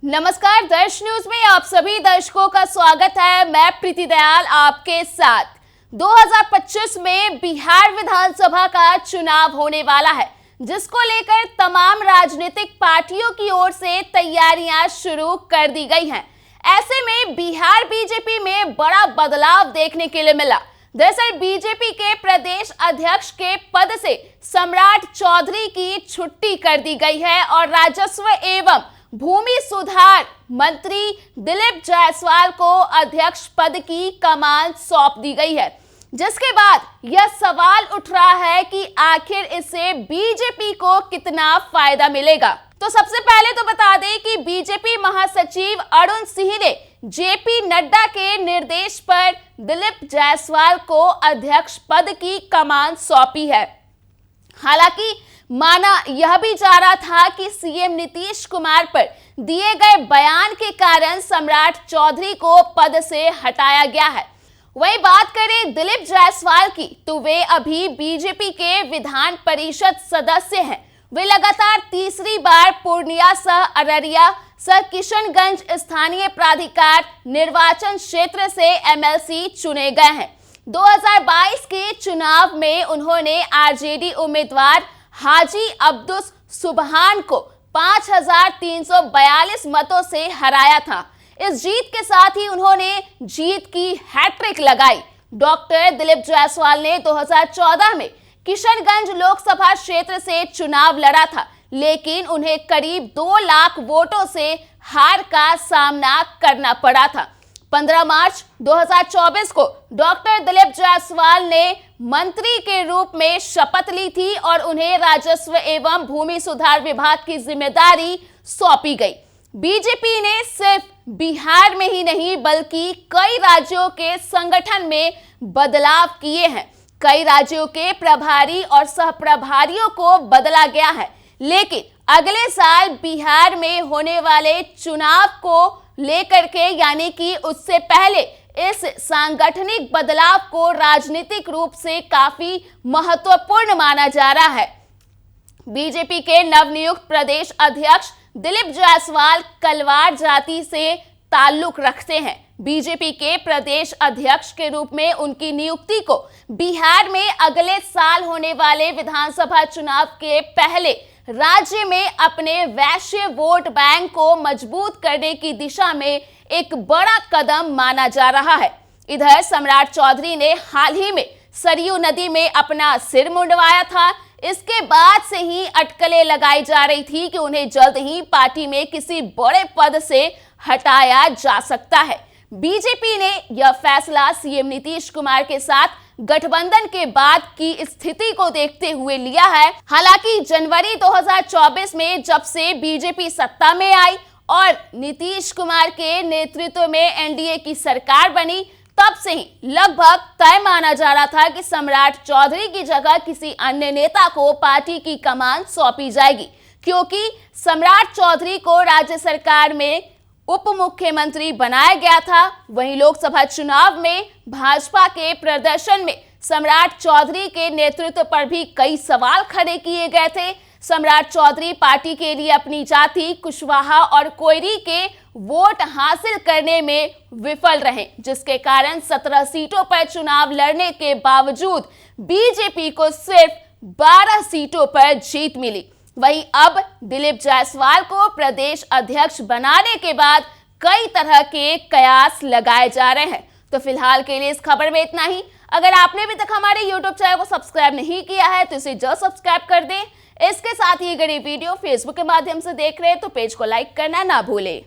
नमस्कार, दर्श न्यूज में आप सभी दर्शकों का स्वागत है। मैं प्रीति दयाल आपके साथ। 2025 में बिहार विधानसभा का चुनाव होने वाला है, जिसको लेकर तमाम राजनीतिक पार्टियों की ओर से तैयारियां शुरू कर दी गई हैं। ऐसे में बिहार बीजेपी में बड़ा बदलाव देखने के लिए मिला। दरअसल बीजेपी के प्रदेश अध्यक्ष के पद से सम्राट चौधरी की छुट्टी कर दी गई है और राजस्व एवं भूमि सुधार मंत्री दिलीप जायसवाल को अध्यक्ष पद की कमान सौंप दी गई है, जिसके बाद यह सवाल उठ रहा है कि आखिर इससे बीजेपी को कितना फायदा मिलेगा। तो सबसे पहले तो बता दें कि बीजेपी महासचिव अरुण सिंह ने जेपी नड्डा के निर्देश पर दिलीप जायसवाल को अध्यक्ष पद की कमान सौंपी है। हालांकि माना यह भी जा रहा था कि सीएम नीतीश कुमार पर दिए गए बयान के कारण सम्राट चौधरी को पद से हटाया गया है। वही बात करें दिलीप जायसवाल की, तो वे अभी बीजेपी के विधान परिषद सदस्य हैं। वे लगातार तीसरी बार पूर्णिया सह अररिया सह किशनगंज स्थानीय प्राधिकार निर्वाचन क्षेत्र से एमएलसी चुने गए हैं। 2022 के चुनाव में उन्होंने आरजेडी उम्मीदवार हाजी अब्दुस सुबहान को 5342 मतों से हराया था। इस जीत के साथ ही उन्होंने जीत की हैट्रिक लगाई। डॉक्टर दिलीप जायसवाल ने 2014 में किशनगंज लोकसभा क्षेत्र से चुनाव लड़ा था, लेकिन उन्हें करीब 2 लाख वोटों से हार का सामना करना पड़ा था। 15 मार्च 2024 को डॉक्टर दिलीप जायसवाल ने मंत्री के रूप में शपथ ली थी और उन्हें राजस्व एवं भूमि सुधार विभाग की जिम्मेदारी सौंपी गई। बीजेपी ने सिर्फ बिहार में ही नहीं बल्कि कई राज्यों के संगठन में बदलाव किए हैं। कई राज्यों के प्रभारी और सहप्रभारियों को बदला गया है, लेकिन अगले साल बिहार में होने वाले चुनाव को लेकर के यानी कि उससे पहले इस सांगठनिक बदलाव को राजनीतिक रूप से काफी महत्वपूर्ण माना जा रहा है। बीजेपी के नवनियुक्त प्रदेश अध्यक्ष दिलीप जायसवाल कलवार जाति से ताल्लुक रखते हैं। बीजेपी के प्रदेश अध्यक्ष के रूप में उनकी नियुक्ति को बिहार में अगले साल होने वाले विधानसभा चुनाव के पहले राज्य में अपने वैश्य वोट बैंक को मजबूत करने की दिशा में एक बड़ा कदम माना जा रहा है। इधर सम्राट चौधरी ने हाल ही में सरयू नदी में अपना सिर मुंडवाया था। इसके बाद से ही अटकलें लगाई जा रही थी कि उन्हें जल्द ही पार्टी में किसी बड़े पद से हटाया जा सकता है। बीजेपी ने यह फैसला सीएम नीतीश कुमार के साथ गठबंधन के बाद की स्थिति को देखते हुए लिया है। हालांकि जनवरी 2024 में जब से बीजेपी सत्ता में आई और नीतीश कुमार के नेतृत्व में एनडीए की सरकार बनी, तब से ही लगभग तय माना जा रहा था कि सम्राट चौधरी की जगह किसी अन्य नेता को पार्टी की कमान सौंपी जाएगी, क्योंकि सम्राट चौधरी को राज्य सरकार में उप मुख्यमंत्री बनाया गया था। वहीं लोकसभा चुनाव में भाजपा के प्रदर्शन में सम्राट चौधरी के नेतृत्व पर भी कई सवाल खड़े किए गए थे। सम्राट चौधरी पार्टी के लिए अपनी जाति कुशवाहा और कोयरी के वोट हासिल करने में विफल रहे, जिसके कारण 17 सीटों पर चुनाव लड़ने के बावजूद बीजेपी को सिर्फ 12 सीटों पर जीत मिली। वहीं अब दिलीप जायसवाल को प्रदेश अध्यक्ष बनाने के बाद कई तरह के कयास लगाए जा रहे हैं। तो फिलहाल के लिए इस खबर में इतना ही। अगर आपने अभी तक हमारे YouTube चैनल को सब्सक्राइब नहीं किया है तो इसे जल्द सब्सक्राइब कर दें। इसके साथ ही अगर ये वीडियो फेसबुक के माध्यम से देख रहे हैं तो पेज को लाइक करना ना भूलें।